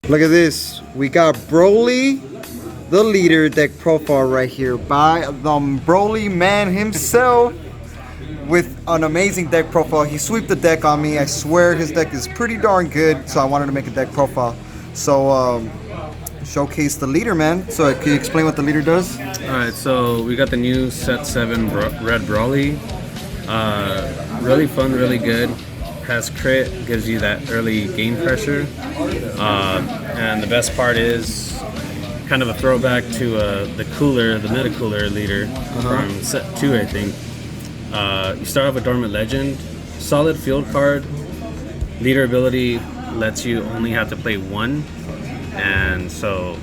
Look at this. We got Broly, the leader deck profile right here by the Broly man himself with an amazing deck profile. He swept the deck on me. I swear his deck is pretty darn good, so I wanted to make a deck profile. So showcase the leader, man. So can you explain what the leader does? Alright, so we got the new set 7 Red Broly. Really fun, really good. Has crit, gives you that early game pressure. And the best part is kind of a throwback to the meta cooler leader from set 2, I think. You start off with Dormant Legend, solid field card. Leader ability lets you only have to play one, and so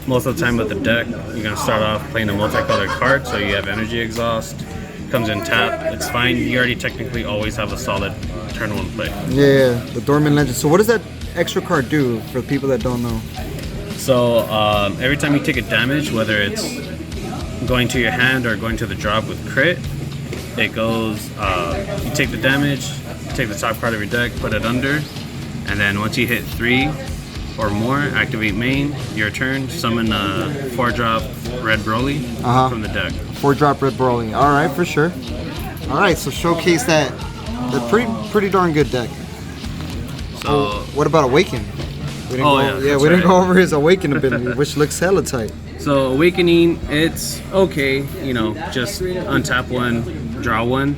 most of the time with the deck, you're gonna start off playing a multicolored card, so you have energy exhaust. Comes in tap, it's fine. You already technically always have a solid turn 1 play. Yeah, the Dormant Legend. So what does that extra card do for people that don't know? So every time you take a damage, whether it's going to your hand or going to the drop with crit, it goes, you take the damage, take the top card of your deck, put it under, and then once you hit 3 or more, activate main, your turn, summon a 4-drop Red Broly from the deck. 4-drop Red Broly. All right, for sure. All right, so showcase that. That's pretty darn good deck. So what about Awaken? We didn't go over his Awaken ability, which looks hella tight. So Awakening, it's okay. You know, just untap 1, draw 1.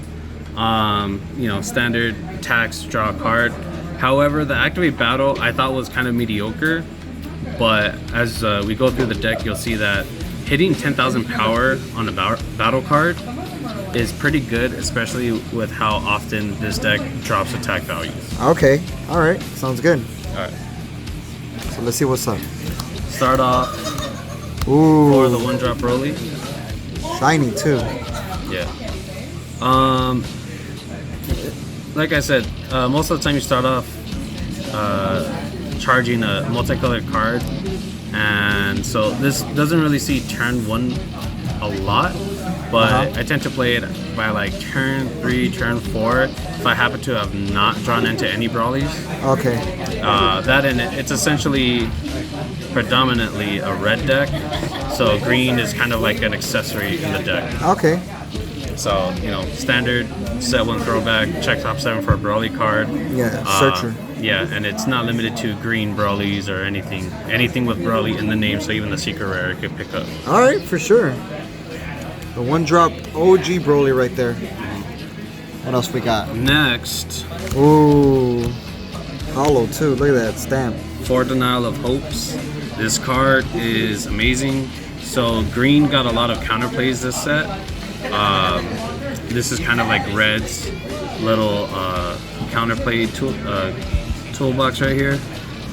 You know, standard tax, draw a card. However, the activate battle I thought was kind of mediocre, but as we go through the deck, you'll see that hitting 10,000 power on a battle card is pretty good, especially with how often this deck drops attack values. Okay, all right, sounds good. All right. So let's see what's up. Start off for the 1-drop Broly. Shiny too. Yeah. Like I said, most of the time you start off charging a multicolored card, and so this doesn't really see turn 1 a lot, but I tend to play it by like turn 3, turn 4 if I happen to have not drawn into any Brawlies. Okay. That and it's essentially predominantly a red deck, so green is kind of like an accessory in the deck. Okay. So, you know, standard, set 1 throwback, check top 7 for a Broly card. Yeah, Searcher. Yeah, and it's not limited to green Broly's or anything. Anything with Broly in the name, so even the secret rare it could pick up. Alright, for sure. The 1-drop OG Broly right there. What else we got? Next. Ooh. Hollow too, look at that stamp. For Denial of Hopes. This card is amazing. So green got a lot of counterplays this set. This is kind of like Red's little counterplay toolbox right here.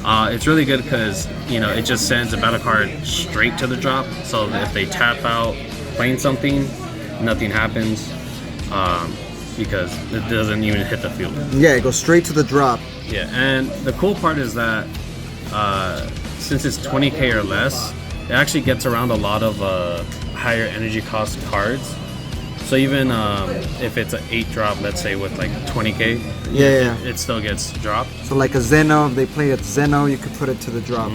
It's really good because, you know, it just sends a battle card straight to the drop. So if they tap out playing something, nothing happens because it doesn't even hit the field. Yeah, it goes straight to the drop. Yeah, and the cool part is that since it's 20k or less, it actually gets around a lot of higher energy cost cards. So even if it's an 8-drop, let's say with like 20k, it still gets dropped. So like a Zeno, if they play at Zeno, you could put it to the drop.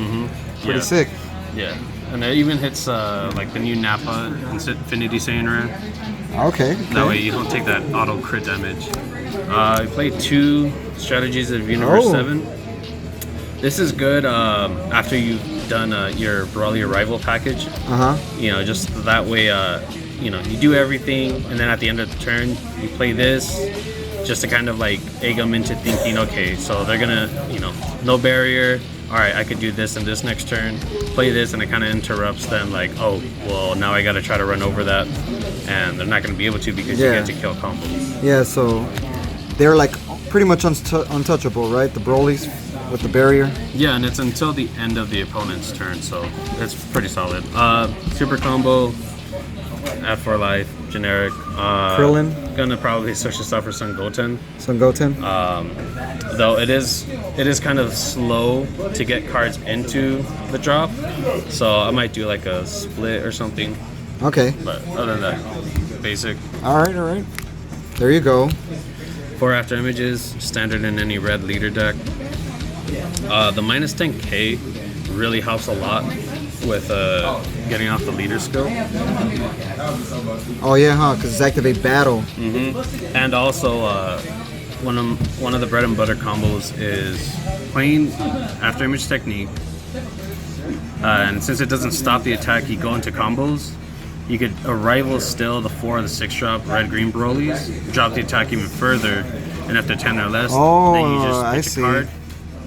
Pretty sick. Yeah, and it even hits like the new Nappa Infinity Saiyan rare. Okay. That way you don't take that auto crit damage. I played 2 Strategies of Universe 7. This is good after you've done your Broly Arrival package. You know, just that way, you know, you do everything, and then at the end of the turn, you play this, just to kind of like egg them into thinking, okay, so they're gonna, you know, no barrier. All right, I could do this and this next turn. Play this, and it kind of interrupts them. Like, oh, well, now I got to try to run over that, and they're not going to be able to because you get to kill combos. Yeah, so they're like pretty much untouchable, right? The Broly's with the barrier. Yeah, and it's until the end of the opponent's turn, so it's pretty solid. Super combo, Add for life, generic. Krillin. Gonna probably switch this out for Son Goten. Son Goten. Though it is kind of slow to get cards into the drop, so I might do like a split or something. Okay. But other than that, basic. All right. There you go. 4 after images, standard in any red leader deck. The minus 10k really helps a lot with getting off the leader skill. Oh yeah, huh? Because it's activate battle. And also, one of the bread and butter combos is playing Afterimage Technique. And since it doesn't stop the attack, you go into combos. You could arrival still the 4 or the 6 drop red green Brolys, drop the attack even further, and after 10 or less, then you just pitch a card,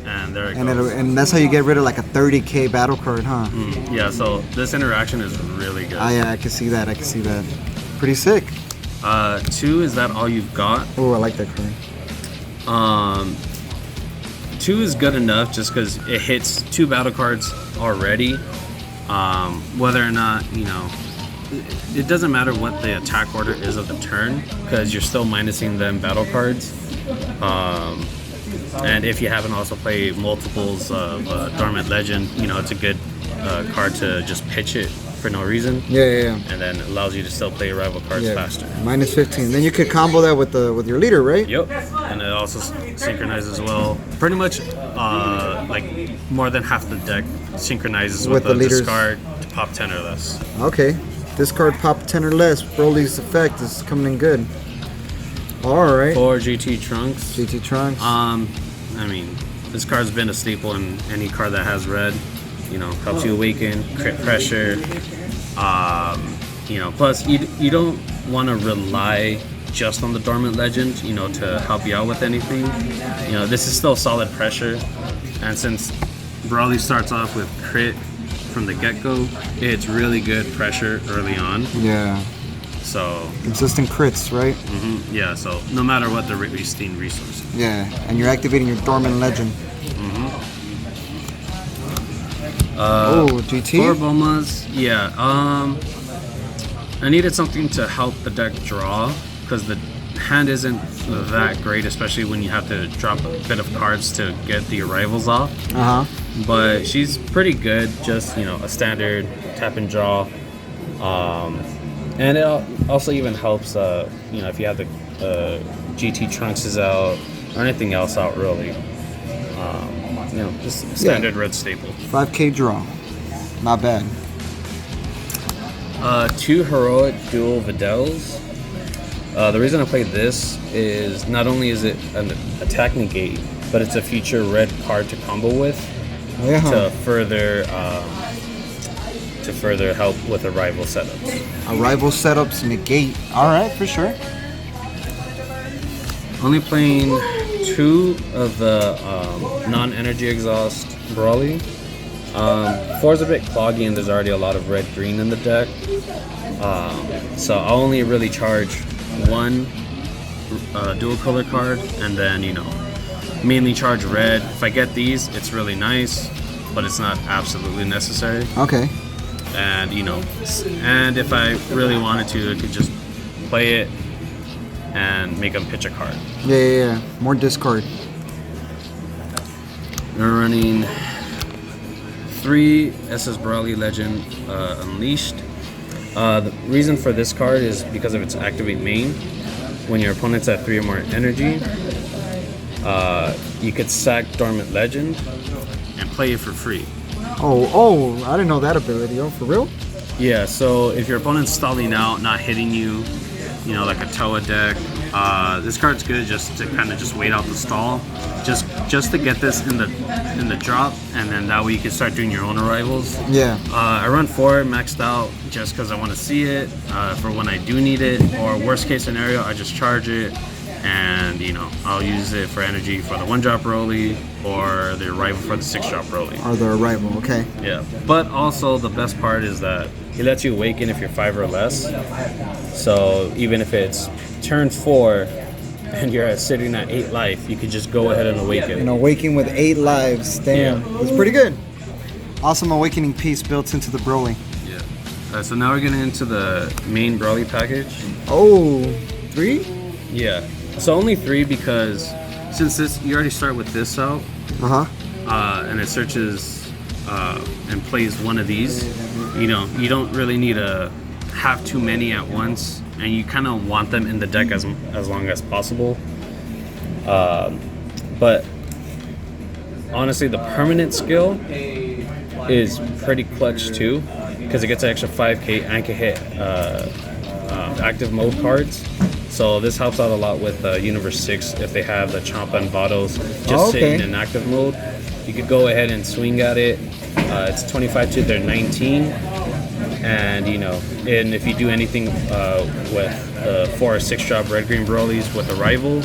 and there it goes. And that's how you get rid of like a 30k battle card, huh? Yeah, so this interaction is really good. Yeah, I can see that. Pretty sick. 2, is that all you've got? Oh, I like that card. 2 is good enough just because it hits 2 battle cards already. Whether or not, it doesn't matter what the attack order is of the turn because you're still minusing them battle cards. And if you haven't also played multiples of Dormant Legend, it's a good card to just pitch it for no reason. Yeah. And then it allows you to still play rival cards faster. Minus 15. Then you could combo that with your leader, right? Yep. And it also synchronizes well. Pretty much, like more than half the deck synchronizes with the discard to pop 10 or less. Okay. Discard pop 10 or less. Broly's effect is coming in good. Alright. 4 GT Trunks. I mean, this card's been a staple in any card that has red. Helps you awaken, crit pressure. Plus you don't want to rely just on the Dormant Legend, to help you out with anything. This is still solid pressure. And since Broly starts off with crit from the get-go, it's really good pressure early on. Yeah. So consistent crits, right? Yeah, so no matter what the Ristine resource. Yeah, and you're activating your Dormant Legend. GT? 4 Bulmas, yeah. I needed something to help the deck draw because the hand isn't that great, especially when you have to drop a bit of cards to get the arrivals off. But she's pretty good, just a standard tap and draw. And it also even helps, if you have the GT Trunks is out or anything else out, really. Just standard red staple. 5k draw. Not bad. 2 Heroic Duo Videls. The reason I played this is not only is it an attack negate, but it's a future red card to combo with to further help with arrival setups. Arrival setups negate. Alright, for sure. Only playing 2 of the non-energy exhaust Broly. 4 is a bit cloggy and there's already a lot of red-green in the deck. So I'll only really charge 1 dual color card and then, mainly charge red. If I get these, it's really nice, but it's not absolutely necessary. Okay. And, and if I really wanted to, I could just play it and make them pitch a card. Yeah. More discard. We're running 3 SS Broly Legend Unleashed. The reason for this card is because of its activate main. When your opponent's at 3 or more energy, you could sack Dormant Legend and play it for free. Oh, I didn't know that ability. Oh, for real? Yeah, so if your opponent's stalling out, not hitting you, like a Toa deck, this card's good just to kind of just wait out the stall, just to get this in the drop, and then that way you can start doing your own arrivals. Yeah. I run 4 maxed out just because I want to see it for when I do need it, or worst case scenario, I just charge it, and I'll use it for energy for the 1-drop Broly or the arrival for the 6-drop Broly. Or the arrival, okay. Yeah, but also the best part is that it lets you awaken if you're 5 or less. So even if it's turn 4 and you're sitting at 8 life, you could just go ahead and awaken. Awaken with 8 lives. Damn, that's pretty good. Awesome awakening piece built into the Broly. Yeah. Alright, so now we're getting into the main Broly package. Oh, 3? Yeah. So only 3 because since you already start with this out, and it searches and plays one of these, you don't really need to have too many at once, and you kind of want them in the deck as long as possible. But honestly, the permanent skill is pretty clutch too, because it gets an extra 5k and can hit active mode cards. So this helps out a lot with Universe 6 if they have the Champa and Vados just sitting in active mode. You could go ahead and swing at it. It's 25 to their 19. And and if you do anything with 4 or 6 drop red green Broly's with a rival,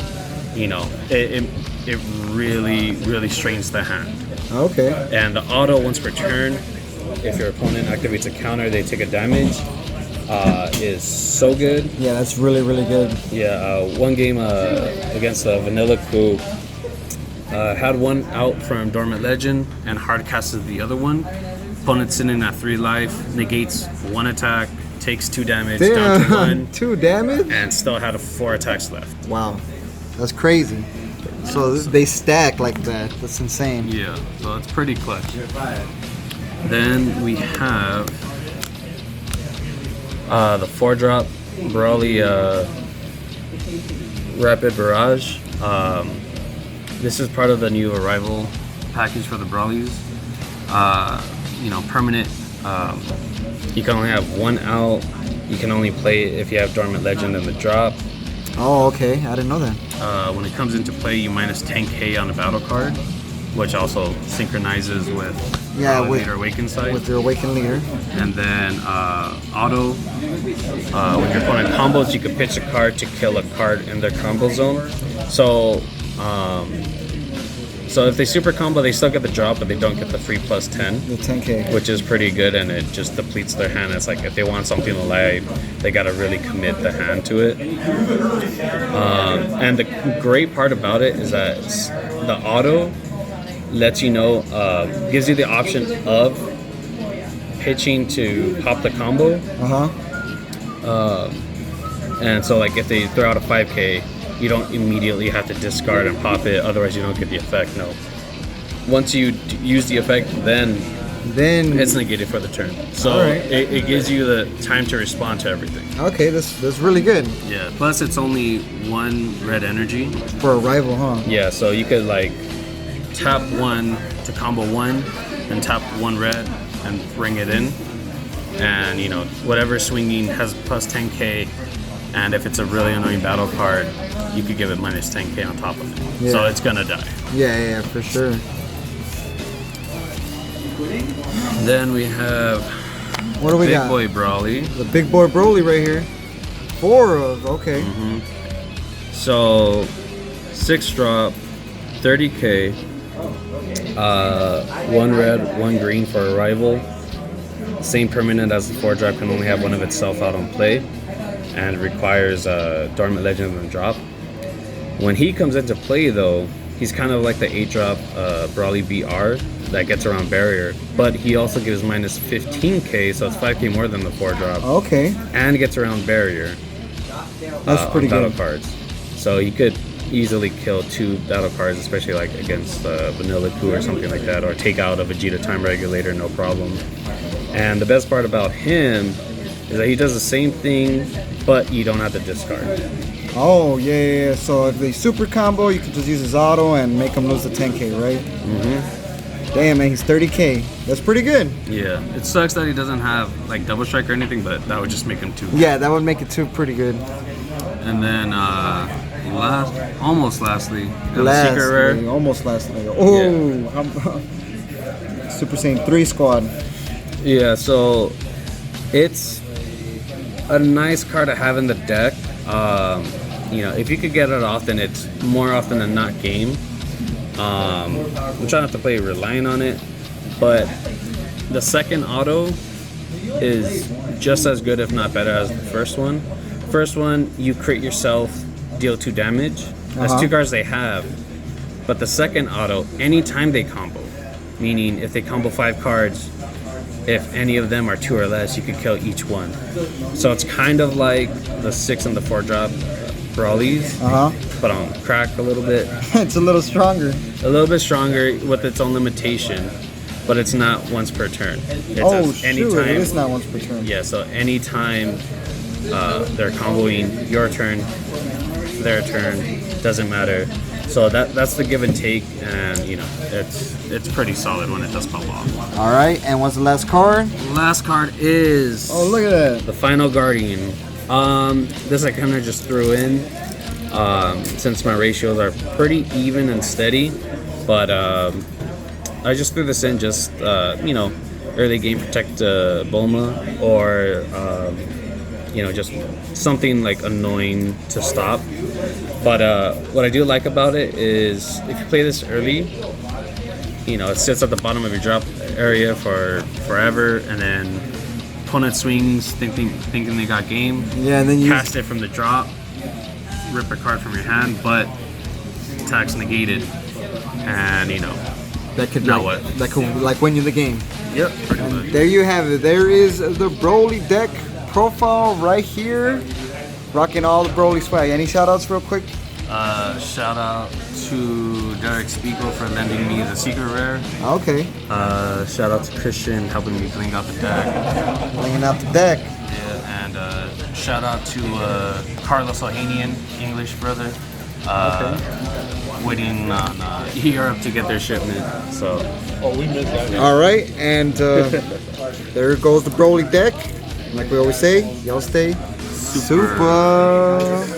it really strains the hand. Okay. And the auto once per turn, if your opponent activates a counter, they take a damage. Is so good. Yeah, that's really good. Yeah, one game against the Vanilla Crew, had one out from Dormant Legend and hard casted the other one. Opponent sitting at 3 life, negates 1 attack, takes 2 damage, down to 1. 2 damage? And still had 4 attacks left. Wow, that's crazy. So they stack like that. That's insane. Yeah, so it's pretty clutch. Then we have the 4-drop Broly Rapid Barrage. This is part of the new arrival package for the Brolys. Permanent. You can only have 1 out. You can only play it if you have Dormant Legend in the drop. Oh, okay. I didn't know that. When it comes into play, you minus 10k on a battle card, which also synchronizes with Leader Awakened side. With your Awakened Leader. And then auto. With your opponent combos, you can pitch a card to kill a card in their combo zone. So if they super combo, they still get the drop, but they don't get the free plus 10. The 10k. Which is pretty good, and it just depletes their hand. It's like if they want something alive, they gotta really commit the hand to it. And the great part about it is that the auto lets you know, gives you the option of pitching to pop the combo. And so like if they throw out a 5k, you don't immediately have to discard and pop it, otherwise you don't get the effect. No. Once you use the effect, then it's negated for the turn. So it gives you the time to respond to everything. Okay, that's really good. Yeah. Plus it's only 1 red energy. For a rival, huh? Yeah, so you could like tap 1 to combo 1, and tap 1 red and bring it in. And whatever swinging has plus 10k, and if it's a really annoying battle card, you could give it minus 10k on top of it. Yeah. So it's gonna die. Yeah, for sure. Then we have what do we got? Big Boy Broly. The Big Boy Broly right here. 4 of, okay. So 6 drop, 30k, 1 red, 1 green for a rival. Same permanent as the 4-drop, can only have 1 of itself out on play, and requires Dormant Legend and drop. When he comes into play though, he's kind of like the 8-drop Broly BR that gets around barrier, but he also gives minus 15k, so it's 5k more than the 4-drop. Okay. And gets around barrier. That's pretty battle good. Cards. So he could easily kill 2 battle cards, especially like against Vanilla Coup or something like that, or take out a Vegeta Time Regulator, no problem. And the best part about him is that he does the same thing, but you don't have to discard. Oh, yeah. So if they super combo, you can just use his auto and make him lose the 10k, right? Damn, man, he's 30k. That's pretty good. Yeah, it sucks that he doesn't have like double strike or anything, but that would just make him 2. Yeah, that would make it 2 pretty good. And then almost lastly, secret rare. Almost lastly. Oh, yeah. Super Saiyan 3 squad. Yeah, so it's a nice card to have in the deck. If you could get it often, it's more often than not game. I'm trying not to play relying on it, but the second auto is just as good, if not better, as the first one. First one, you crit yourself, deal 2 damage. That's 2 cards they have. But the second auto, anytime they combo, meaning if they combo 5 cards, if any of them are 2 or less, you could kill each one. So it's kind of like the 6 and the 4-drop Brolys, but on crack a little bit. It's a little stronger. A little bit stronger with its own limitation, but it's not once per turn. It's anytime. It is not once per turn. Yeah, so anytime they're comboing your turn, their turn, doesn't matter. So that's the give and take, and you know it's pretty solid when it does pop off. All right, and what's the last card? Last card is look at that. the Final Guardian. This I kind of just threw in since my ratios are pretty even and steady, but I just threw this in just you know, early game protect Bulma, or you know, just something like annoying to stop. But what I do like about it is if you play this early, you know, it sits at the bottom of your drop area for forever, and then opponent swings thinking they got game. Yeah, and then you cast it from the drop, rip a card from your hand, but attack's negated, and you know, that could now like, what? that could like win you the game. Yep, pretty much. There you have it. There is the Broly deck profile right here. Rocking all the Broly swag. Any shout outs real quick? Shout out to Derek Spiegel for lending me the secret rare. Okay. Shout out to Christian helping me bling out the deck. Blinging out the deck. Yeah, and shout out to Carlos Ohanian, English brother. Waiting on Europe to get their shipment. So. Oh, we missed that. All right, and there goes the Broly deck. Like we always say, y'all stay super.